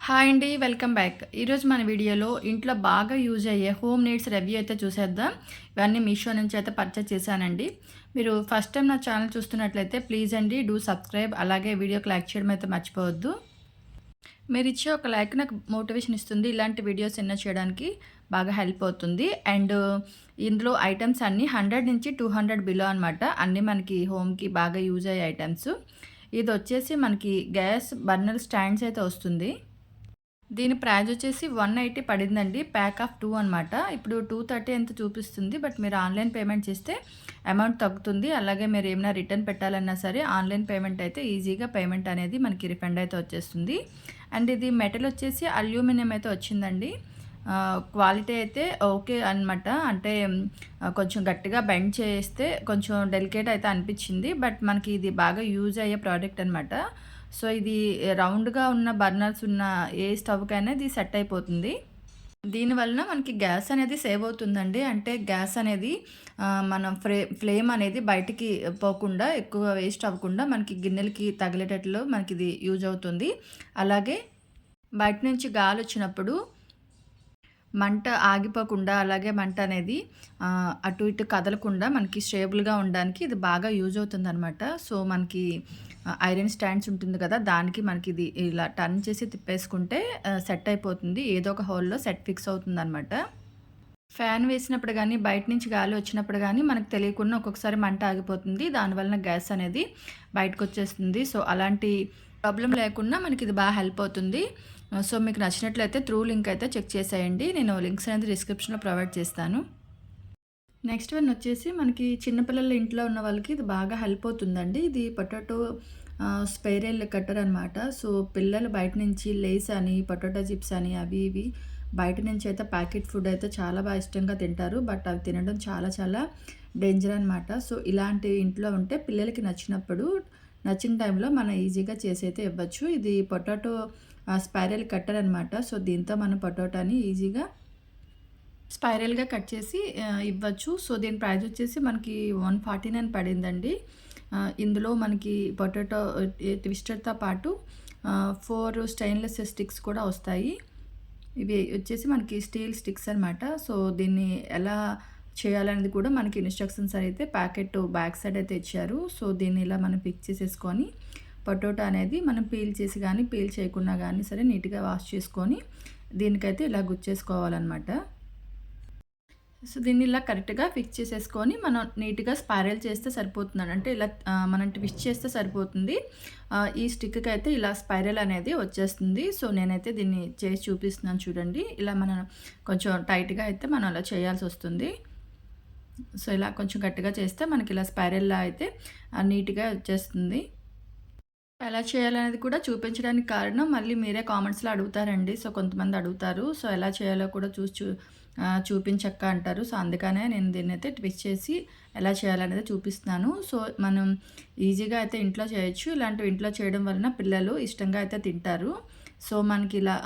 Hi అండి. Welcome back. ఈరోజు మన వీడియోలో ఇంట్లో బాగా యూజ్ అయ్యే హోమ్ నీడ్స్ రివ్యూ అయితే చూసేద్దాం. ఇవన్నీ మీషో నుంచి అయితే పర్చేస్ చేశానండి. మీరు ఫస్ట్ టైం నా ఛానల్ చూస్తున్నట్లయితే ప్లీజ్ అండి డూ సబ్స్క్రైబ్. అలాగే వీడియోకి లైక్ చేయడం అయితే మర్చిపోవద్దు. మీరిచ్చే ఒక లైక్ నాకు మోటివేషన్ ఇస్తుంది. ఇలాంటి వీడియోస్ ఎన్నో చేయడానికి బాగా హెల్ప్ అవుతుంది. అండ్ ఇందులో ఐటెమ్స్ అన్నీ 100 నుంచి 200 బిలో అనమాట. అన్నీ మనకి హోమ్‌కి బాగా యూజ్ అయ్యే ఐటెమ్స్. ఇదొచ్చేసి మనకి గ్యాస్ బర్నర్ స్టాండ్స్ అయితే వస్తుంది. దీని ప్రైజ్ వచ్చేసి 180 పడిందండి. ప్యాక్ ఆఫ్ 2 అనమాట. ఇప్పుడు 230 ఎంత చూపిస్తుంది. బట్ మీరు ఆన్‌లైన్ పేమెంట్ చేస్తే అమౌంట్ తగ్గుతుంది. అలాగే మీరు ఏమైనా రిటర్న్ పెట్టాలన్నా సరే ఆన్‌లైన్ పేమెంట్ అయితే ఈజీగా పేమెంట్ అనేది మనకి రిఫండ్ అయితే వచ్చేస్తుంది. అండ్ ఇది మెటల్ వచ్చేసి అల్యూమినియం అయితే వచ్చిందండి. క్వాలిటీ అయితే ఓకే అనమాట. అంటే కొంచెం గట్టిగా బెండ్ చేస్తే కొంచెం డెలికేట్ అయితే అనిపించింది. బట్ మనకి ఇది బాగా యూజ్ అయ్యే ప్రోడక్ట్ అనమాట. సో ఇది రౌండ్‌గా ఉన్న బర్నర్స్ ఉన్న ఏ స్టవ్‌కైనా ఇది సెట్ అయిపోతుంది. దీనివలన మనకి గ్యాస్ అనేది సేవ్ అవుతుందండి. అంటే గ్యాస్ అనేది మనం ఫ్లేమ్ అనేది బయటికి పోకుండా ఎక్కువ వేస్ట్ అవ్వకుండా మనకి గిన్నెలకి తగిలేటట్లు మనకిది యూజ్ అవుతుంది. అలాగే బయట నుంచి గాలొచ్చినప్పుడు మంట ఆగిపోకుండా, అలాగే మంట అనేది అటు ఇటు కదలకుండా మనకి స్టేబుల్‌గా ఉండడానికి ఇది బాగా యూజ్ అవుతుందనమాట. సో, మనకి ఐరన్ స్టాండ్స్ ఉంటుంది కదా! దానికి మనకిది ఇలా టర్న్ చేసి తిప్పేసుకుంటే సెట్ అయిపోతుంది. ఏదో ఒక హోల్‌లో ఫిక్స్ అవుతుందనమాట. ఫ్యాన్ వేసినప్పుడు గానీ, బయట నుంచి గాలి వచ్చినప్పుడు గానీ, మనకు తెలియకుండా ఒక్కొక్కసారి మంట ఆగిపోతుంది. దానివలన గ్యాస్ అనేది బయటకొచ్చేస్తుంది. సో, అలాంటి ప్రాబ్లమ్ లేకుండా మనకిది హెల్ప్ అవుతుంది. సో, మీకు నచ్చినట్లయితే త్రూ లింక్ అయితే చెక్ చేసేయండి. నేను లింక్స్ అనేది డిస్క్రిప్షన్‌లో ప్రొవైడ్ చేస్తాను. నెక్స్ట్ వన్ వచ్చేసి మనకి చిన్న పిల్లల ఇంట్లో ఉన్న వాళ్ళకి ఇది బాగా హెల్ప్ అవుతుందండి. ఇది పొటాటో స్పైరల్ కట్టర్ అనమాట. సో, పిల్లలు బయట నుంచి లేస్ అని, పొటాటో చిప్స్ అని అవి ఇవి బయట నుంచి అయితే ప్యాకెట్ ఫుడ్ అయితే చాలా ఇష్టంగా తింటారు. బట్ అవి తినడం చాలా చాలా డేంజర్ అనమాట. సో, ఇలాంటివి ఇంట్లో ఉంటే పిల్లలకి నచ్చినప్పుడు నచ్చిన టైంలో మనం ఈజీగా చేసి అయితే ఇవ్వచ్చు. ఇది పొటాటో స్పైరల్ కట్టర్ అనమాట. సో, దీంతో మనం పొటాటోని ఈజీగా స్పైరల్‌గా కట్ చేసి ఇవ్వచ్చు. సో, దీని ప్రైస్ వచ్చేసి మనకి 149 పడిందండి. ఇందులో మనకి పొటాటో ట్విస్టర్‌తో పాటు 4 స్టెయిన్‌లెస్ స్టిక్స్ కూడా వస్తాయి. ఇవి వచ్చేసి మనకి స్టీల్ స్టిక్స్ అనమాట. సో, దీన్ని ఎలా చేయాలనేది కూడా మనకి ఇన్‌స్ట్రక్షన్స్ అయితే ప్యాకెట్ బ్యాక్ సైడ్ అయితే ఇచ్చారు. సో, దీన్ని ఇలా మనం పిక్ చేసేసుకొని పొటాటో అనేది మనం పీల్ చేసి గానీ, పీల్ చేయకున్నా గానీ సరే నీట్‌గా వాష్ చేసుకొని దీనికైతే ఇలా గుచ్చేసుకోవాలనమాట. సో, దీన్ని ఇలా కరెక్ట్‌గా ఫిక్స్ చేసేసుకొని మనం నీట్‌గా స్పైరల్ చేస్తే సరిపోతుందండి. అంటే ఇలా మనం ట్విస్ట్ చేస్తే సరిపోతుంది. ఈ స్టిక్‌కి అయితే ఇలా స్పైరల్ అనేది వచ్చేస్తుంది. సో, నేనైతే దీన్ని చేసి చూపిస్తున్నాను చూడండి. ఇలా మనం కొంచెం టైట్‌గా అయితే మనం అలా చేయాల్సొస్తుంది. సో, ఇలా కొంచెం గట్టిగా చేస్తే మనకి ఇలా స్పైరల్‌లా అయితే నీట్‌గా వచ్చేస్తుంది. ఎలా చేయాలనేది కూడా చూపించడానికి కారణం మళ్ళీ మీరే కామెంట్స్‌లో అడుగుతారండి. సో, కొంతమంది అడుగుతారు. సో, ఎలా చేయాలో కూడా చూపించక్క అంటారు. సో, అందుకనే నేను దీన్నైతే ట్విస్ట్ చేసి ఎలా చేయాలనేది చూపిస్తున్నాను. సో, మనం ఈజీగా అయితే ఇంట్లో చేయొచ్చు. ఇలాంటివి ఇంట్లో చేయడం వలన పిల్లలు ఇష్టంగా అయితే తింటారు. సో, మనకి ఇలా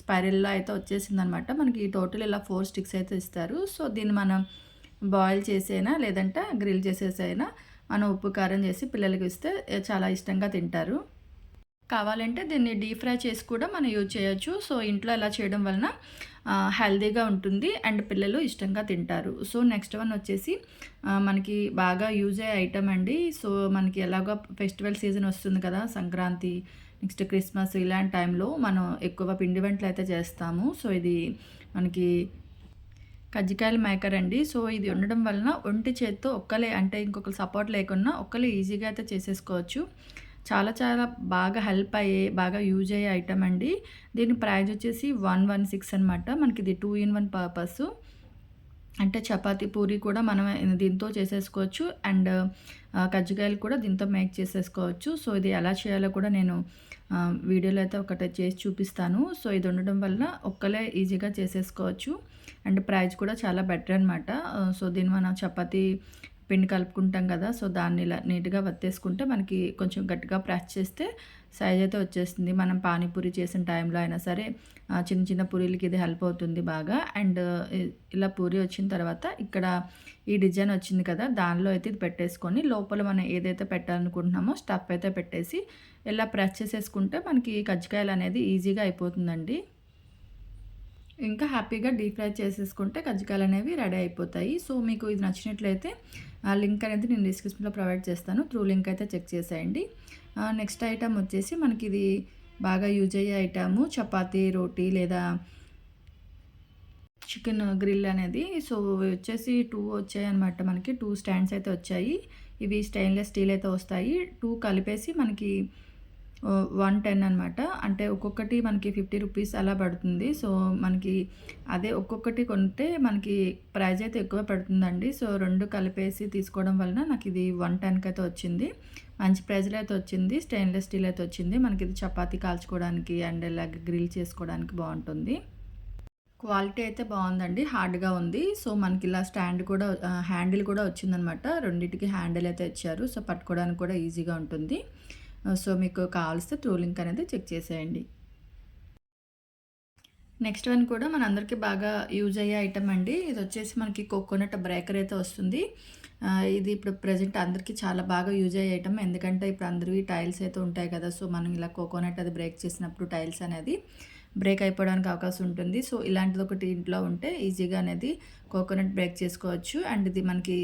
స్పైరల్‌లో అయితే వచ్చేసిందనమాట. మనకి టోటల్ ఇలా 4 స్టిక్స్ అయితే ఇస్తారు. సో, దీన్ని మనం బాయిల్ చేసైనా లేదంటే గ్రిల్ చేసేసైనా మనం ఉప్పు, కారం చేసి పిల్లలకి ఇస్తే చాలా ఇష్టంగా తింటారు. కావాలంటే దీన్ని డీప్ ఫ్రై చేసి కూడా మనం యూజ్ చేయొచ్చు. సో, ఇంట్లో ఇలా చేయడం వలన హెల్తీగా ఉంటుంది అండ్ పిల్లలు ఇష్టంగా తింటారు. సో, నెక్స్ట్ వన్ వచ్చేసి మనకి బాగా యూజ్ అయ్యే ఐటమ్ అండి. సో, మనకి ఎలాగో ఫెస్టివల్ సీజన్ వస్తుంది కదా! సంక్రాంతి, నెక్స్ట్ క్రిస్మస్ ఇలాంటి టైంలో మనం ఎక్కువ పిండి వంటలు అయితే చేస్తాము. సో, ఇది మనకి కజ్జికాయల మేకర్ అండి. సో, ఇది ఉండడం వలన ఒంటి చేత్తో ఒక్కలే అంటే ఇంకొకరు సపోర్ట్ లేకున్నా ఒక్కలే ఈజీగా అయితే చేసేసుకోవచ్చు. చాలా చాలా బాగా హెల్ప్ అయ్యే, బాగా యూజ్ అయ్యే ఐటమ్ అండి. దీని ప్రైజ్ వచ్చేసి 116 అనమాట. మనకి ఇది 2 ఇన్ 1 పర్పస్. అంటే చపాతీ, పూరి కూడా మనం దీంతో చేసేసుకోవచ్చు. అండ్ కజ్జికాయలు కూడా దీంతో మేక్ చేసేసుకోవచ్చు. సో, ఇది ఎలా చేయాలో కూడా నేను వీడియోలో అయితే ఒకటి చేసి చూపిస్తాను. సో, ఇది ఉండడం వల్ల ఒక్కలే ఈజీగా చేసేసుకోవచ్చు. అండ్ ప్రైస్ కూడా చాలా బెటర్ అనమాట. సో, దీన్ని మనం చపాతీ, పిండి కలుపుకుంటాం కదా! సో, దాన్ని ఇలా నీట్‌గా వత్తేసుకుంటే మనకి కొంచెం గట్టిగా ప్రెస్ చేస్తే సైజ్ అయితే వచ్చేస్తుంది. మనం పానీపూరి చేసిన టైంలో అయినా సరే చిన్న చిన్న పూరీలకి ఇది హెల్ప్ అవుతుంది బాగా. అండ్ ఇలా పూరి వచ్చిన తర్వాత ఇక్కడ ఈ డిజైన్ వచ్చింది కదా! దానిలో అయితే ఇది పెట్టేసుకొని లోపల మనం ఏదైతే పెట్టాలనుకుంటున్నామో స్టఫ్ అయితే పెట్టేసి ఇలా ప్రెస్ చేసేసుకుంటే మనకి కజ్జికాయలనేది ఈజీగా అయిపోతుందండి. ఇంకా హ్యాపీగా డీప్ ఫ్రై చేసేసుకుంటే కజ్జికాయలనేవి రెడీ అయిపోతాయి. సో, మీకు ఇది నచ్చినట్లయితే ఆ లింక్ అనేది నేను డిస్క్రిప్షన్‌లో ప్రొవైడ్ చేస్తాను. త్రూ లింక్ అయితే చెక్ చేసేయండి. నెక్స్ట్ ఐటెమ్ వచ్చేసి మనకిది బాగా యూజ్ అయ్యే ఐటెము చపాతీ, రోటీ లేదా చికెన్ గ్రిల్ అనేది. సో, ఇవి వచ్చేసి 2 వచ్చాయన్నమాట మనకి. 2 స్టాండ్స్ అయితే వచ్చాయి. ఇవి స్టెయిన్‌లెస్ స్టీల్ అయితే వస్తాయి. 2 కలిపేసి మనకి 110 అనమాట. అంటే ఒక్కొక్కటి మనకి 50 రూపీస్ అలా పడుతుంది. సో, మనకి అదే ఒక్కొక్కటి కొంటే మనకి ప్రైస్ అయితే ఎక్కువ పడుతుందండి. సో, 2 కలిపేసి తీసుకోవడం వలన నాకిది 110కి అయితే వచ్చింది. మంచి ప్రైస్‌లో అయితే వచ్చింది. స్టెయిన్‌లెస్ స్టీల్ అయితే వచ్చింది. మనకిది చపాతీ కాల్చుకోవడానికి అండ్ ఇలాగ గ్రిల్ చేసుకోవడానికి బావుంటుంది. క్వాలిటీ అయితే బావుందండి. హార్డ్‌గా ఉంది. సో, మనకిలా స్టాండ్ కూడా హ్యాండిల్ కూడా వచ్చిందనమాట. రెండిటికి హ్యాండిల్ అయితే ఇచ్చారు. సో, పట్టుకోవడానికి కూడా ఈజీగా ఉంటుంది. సో, మీకు కావాల్స్తే త్రూ లింక్ అనేది చెక్ చేసేయండి. నెక్స్ట్ వన్ కూడా మనందరికీ బాగా యూజ్ అయ్యే ఐటెమ్ అండి. ఇదొచ్చేసి మనకి కోకోనట్ బ్రేకర్ అయితే వస్తుంది. ఇది ఇప్పుడు ప్రెజెంట్ అందరికీ చాలా బాగా యూజ్ అయ్యే ఐటెమ్. ఎందుకంటే ఇప్పుడు అందరివి టైల్స్ అయితే ఉంటాయి కదా! సో, మనం ఇలా కోకోనట్ అది బ్రేక్ చేసినప్పుడు టైల్స్ అనేది బ్రేక్ అయిపోవడానికి అవకాశం ఉంటుంది. సో, ఇలాంటిది ఒకటి ఇంట్లో ఉంటే ఈజీగా అనేది కోకోనట్ బ్రేక్ చేసుకోవచ్చు. అండ్ ఇది మనకి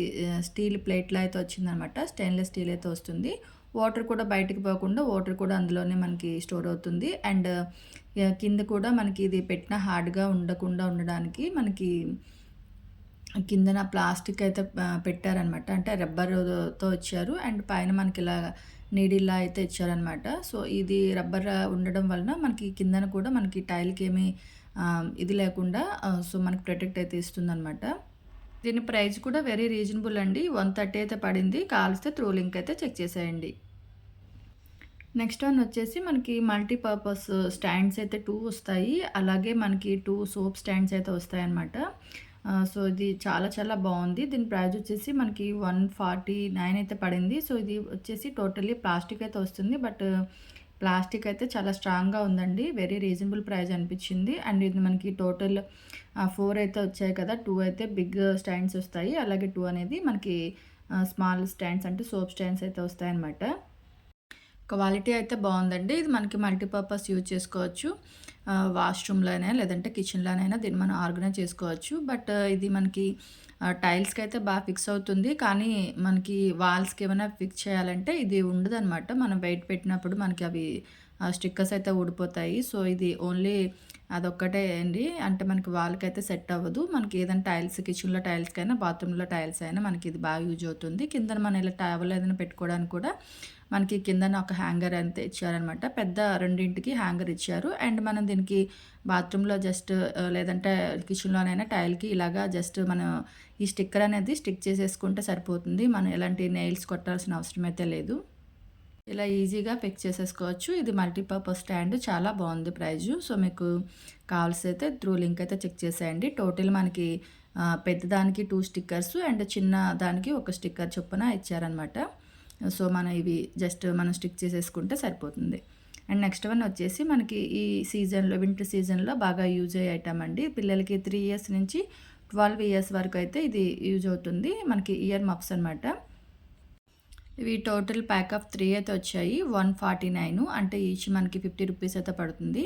స్టీల్ ప్లేట్‌లో అయితే వచ్చిందనమాట. స్టెయిన్‌లెస్ స్టీల్ అయితే వస్తుంది. వాటర్ కూడా బయటికి పోకుండా వాటర్ కూడా అందులోనే మనకి స్టోర్ అవుతుంది. అండ్ కింద కూడా మనకి ఇది పెట్టిన హార్డ్‌గా ఉండకుండా ఉండడానికి మనకి కిందన ప్లాస్టిక్ అయితే పెట్టారనమాట. అంటే రబ్బరుతో ఇచ్చారు. అండ్ పైన మనకిలా నీడిల్లా అయితే ఇచ్చారనమాట. సో, ఇది రబ్బర్ ఉండడం వలన మనకి కిందన కూడా మనకి టైల్‌కేమి ఇది లేకుండా సో, మనకి ప్రొటెక్ట్ అయితే ఇస్తుందనమాట. దీని ప్రైస్ కూడా వెరీ రీజనబుల్ అండి. 130 అయితే పడింది. కావాల్స్తే త్రూ లింక్ అయితే చెక్ చేసేయండి. నెక్స్ట్ వన్ వచ్చేసి మనకి మల్టీపర్పస్ స్టాండ్స్ అయితే 2 వస్తాయి. అలాగే మనకి 2 సోప్ స్టాండ్స్ అయితే వస్తాయన్నమాట. సో, ఇది చాలా చాలా బావుంది. దీని ప్రైస్ వచ్చేసి మనకి 149 అయితే పడింది. సో, ఇది వచ్చేసి టోటల్లీ ప్లాస్టిక్ అయితే వస్తుంది. బట్ ప్లాస్టిక్ అయితే చాలా స్ట్రాంగ్‌గా ఉందండి. వెరీ రీజనబుల్ ప్రైస్ అనిపించింది. అండ్ ఇది మనకి టోటల్ 4 అయితే వచ్చాయి కదా! 2 అయితే బిగ్ స్టాండ్స్ వస్తాయి. అలాగే 2 అనేది మనకి స్మాల్ స్టాండ్స్ అంటే సోప్ స్టాండ్స్ అయితే వస్తాయన్నమాట. క్వాలిటీ అయితే బావుందండి. ఇది మనకి మల్టీపర్పస్ యూజ్ చేసుకోవచ్చు. వాష్‌రూమ్‌లోనైనా లేదంటే కిచెన్‌లోనైనా దీన్ని మనం ఆర్గనైజ్ చేసుకోవచ్చు. బట్ ఇది మనకి టైల్స్‌కైతే ఫిక్స్ అవుతుంది. కానీ మనకి వాల్స్‌కి ఏమైనా ఫిక్స్ చేయాలంటే ఇది ఉండదనమాట. మనం వెయిట్ పెట్టినప్పుడు మనకి అవి స్టిక్కర్స్ అయితే ఊడిపోతాయి. సో, ఇది ఓన్లీ అదొక్కటే అండి. అంటే మనకి వాల్‌కైతే సెట్ అవ్వదు. మనకి ఏదైనా టైల్స్ కిచెన్‌లో టైల్స్‌కైనా, బాత్రూమ్‌లో టైల్స్ అయినా మనకి ఇది బాగా యూజ్ అవుతుంది. కిందన మనం ఇలా టవల్ ఏదైనా పెట్టుకోవడానికి కూడా మనకి కిందన ఒక హ్యాంగర్ అంతే ఇచ్చారనమాట. పెద్ద రెండింటికి హ్యాంగర్ ఇచ్చారు. అండ్ మనం దీనికి బాత్రూమ్‌లో జస్ట్ లేదంటే కిచెన్‌లోనైనా టైల్‌కి ఇలాగా జస్ట్ మనం ఈ స్టిక్కర్ అనేది స్టిక్ చేసేసుకుంటే సరిపోతుంది. మనం ఎలాంటి నెయిల్స్ కొట్టాల్సిన అవసరం అయితే లేదు. ఇలా ఈజీగా ఫిక్స్ చేసేసుకోవచ్చు. ఇది మల్టీపర్పస్ స్టాండ్ చాలా బావుంది ప్రైజు. సో, మీకు కావాల్సైతే త్రూ లింక్ అయితే చెక్ చేసేయండి. టోటల్ మనకి పెద్దదానికి 2 స్టిక్కర్స్ అండ్ చిన్న దానికి ఒక స్టిక్కర్ చొప్పున ఇచ్చారనమాట. సో, మనం ఇవి జస్ట్ మనం స్టిక్ చేసేసుకుంటే సరిపోతుంది. అండ్ నెక్స్ట్ వన్ వచ్చేసి మనకి ఈ సీజన్‌లో వింటర్ సీజన్‌లో బాగా యూజ్ అయ్యే ఐటెమ్ అండి. పిల్లలకి 3 ఇయర్స్ నుంచి 12 ఇయర్స్ వరకు అయితే ఇది యూజ్ అవుతుంది. మనకి ఇయర్ మఫ్స్ అనమాట. ఇవి టోటల్ ప్యాక్ ఆఫ్ 3 అయితే వచ్చాయి. 149 అంటే ఈచ్ మనకి 50 రూపీస్ అయితే పడుతుంది.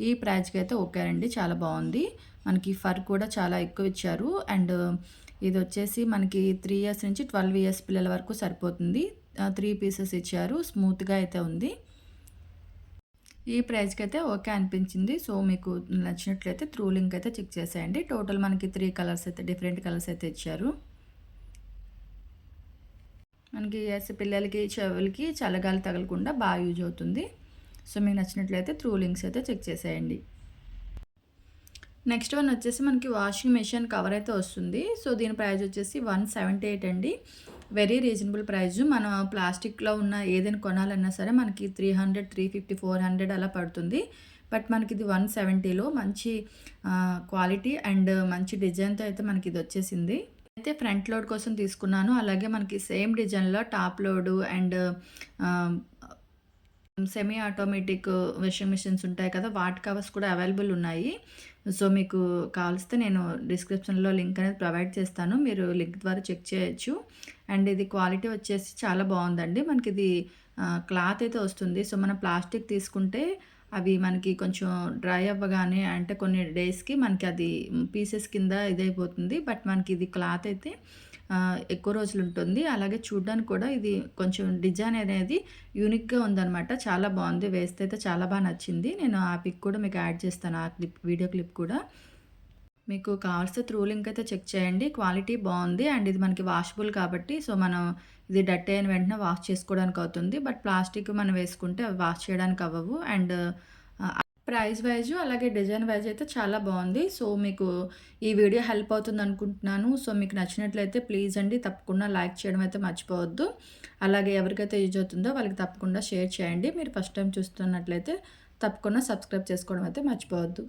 ఈ ప్రైస్‌కి అయితే ఓకే అండి. చాలా బావుంది. మనకి ఫర్ కూడా చాలా ఎక్కువ ఇచ్చారు. అండ్ ఇదొచ్చేసి మనకి 3 ఇయర్స్ నుంచి 12 ఇయర్స్ పిల్లల వరకు సరిపోతుంది. 3 పీసెస్ ఇచ్చారు. స్మూత్‌గా అయితే ఉంది. ఈ ప్రైస్‌కైతే ఓకే అనిపించింది. సో, మీకు నచ్చినట్లయితే త్రూ లింక్ అయితే చెక్ చేసేయండి. టోటల్ మనకి 3 కలర్స్ అయితే డిఫరెంట్ కలర్స్ అయితే ఇచ్చారు. మనకి పిల్లలకి, చెవులకి చల్లగాలి తగలకుండా బాగా యూజ్ అవుతుంది. సో, మీకు నచ్చినట్లయితే త్రూ లింక్స్ అయితే చెక్ చేసేయండి. నెక్స్ట్ వన్ వచ్చేసి మనకి వాషింగ్ మెషిన్ కవర్ అయితే వస్తుంది. సో, దీని ప్రైస్ వచ్చేసి 178 అండి. Very reasonable price. మనం ప్లాస్టిక్‌లో ఉన్న ఏదైనా కొనాలన్నా సరే మనకి 300, 350, 400 అలా పడుతుంది. బట్ మనకిది 170లో మంచి క్వాలిటీ అండ్ మంచి డిజైన్‌తో అయితే మనకిది వచ్చేసింది. అయితే ఫ్రంట్ లోడ్ కోసం తీసుకున్నాను. అలాగే మనకి సేమ్ డిజైన్‌లో టాప్ లోడు అండ్ ఆహ్, సెమీ ఆటోమేటిక్ వాషింగ్ మిషన్స్ ఉంటాయి కదా! వాటి కవర్స్ కూడా అవైలబుల్ ఉన్నాయి. సో, మీకు కావలిస్తే నేను డిస్క్రిప్షన్‌లో లింక్ అనేది ప్రొవైడ్ చేస్తాను. మీరు లింక్ ద్వారా చెక్ చేయొచ్చు. అండ్ ఇది క్వాలిటీ వచ్చేసి చాలా బావుందండి. మనకిది క్లాత్ అయితే వస్తుంది. సో, మనం ప్లాస్టిక్ తీసుకుంటే అవి మనకి కొంచెం డ్రై అవ్వగానే అంటే కొన్ని డేస్‌కి మనకి అది పీసెస్ కింద ఇదైపోతుంది. బట్ మనకిది క్లాత్ అయితే ఎక్కువ రోజులుంటుంది. అలాగే చూడ్డానికి కూడా ఇది కొంచెం డిజైన్ అనేది యూనిక్‌గా ఉందనమాట. చాలా బావుంది. వేస్తే అయితే చాలా నచ్చింది. నేను ఆ పిక్ కూడా మీకు యాడ్ చేస్తాను. ఆ వీడియో క్లిప్ కూడా. మీకు కావాల్సిన త్రూ లింక్ అయితే చెక్ చేయండి. క్వాలిటీ బావుంది. అండ్ ఇది మనకి వాషబుల్ కాబట్టి సో, మనం ఇది డర్టీ అయిన వెంటనే వాష్ చేసుకోవడానికి అవుతుంది. బట్ ప్లాస్టిక్ మనం వేసుకుంటే అవి వాష్ చేయడానికి అవ్వవు. అండ్ ప్రైస్ వైజ్ అలాగే డిజైన్ వైజ్ అయితే చాలా బావుంది. సో, మీకు ఈ వీడియో హెల్ప్ అవుతుందనుకుంటున్నాను. సో, మీకు నచ్చినట్లయితే ప్లీజ్ అండి తప్పకుండా లైక్ చేయడం అయితే మర్చిపోవద్దు. అలాగే ఎవరికైతే యూజ్ అవుతుందో వాళ్ళకి తప్పకుండా షేర్ చేయండి. మీరు ఫస్ట్ టైమ్ చూస్తున్నట్లయితే తప్పకుండా సబ్స్క్రైబ్ చేసుకోవడం అయితే మర్చిపోవద్దు.